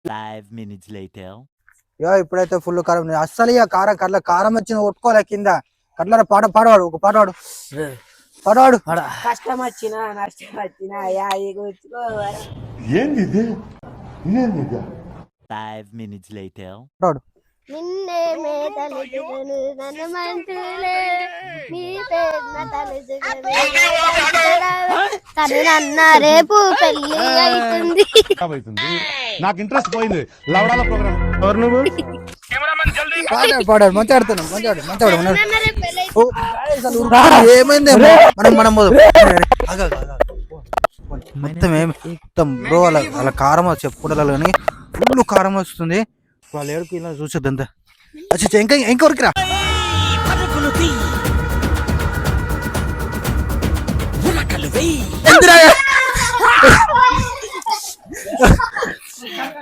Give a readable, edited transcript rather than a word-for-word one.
5 minutes later. యో ఇప్పుడైతే full కారం ఉంది. అస్సలు ఇక కారం కట్ల కారం వచ్చిన కొట్టుకోలే కింద కట్ల పాడవాడు ఒక పాడవాడు పాడవాడు కష్టం వచ్చినా నష్టం వచ్చినా ఏంది 5 minutes later. పాడవాడు నిన్నే మేతలుచుగను నన్ను మంచులే నీ పేరున తలుచుగను తను నన్న రేపు పెళ్లి అవుతుంది. నాకు ఇంట్రెస్ట్ పోయింది లవడాల ప్రోగ్రామ్. ఎవరు నువ్వు? పాడాడు మంచిగా ఆడుతున్నాం మంచిగా నన్న రేపు పెళ్లి ఏమైంది మనం మొత్తం మొత్తం బ్రో అలా కారం చెప్పుకుంటారు కానీ ఫుల్ కారం వస్తుంది. వాళ్ళు ఏడుకు ఇలా చూసేద్దంతా అచ్చా ఇంకొరికిరా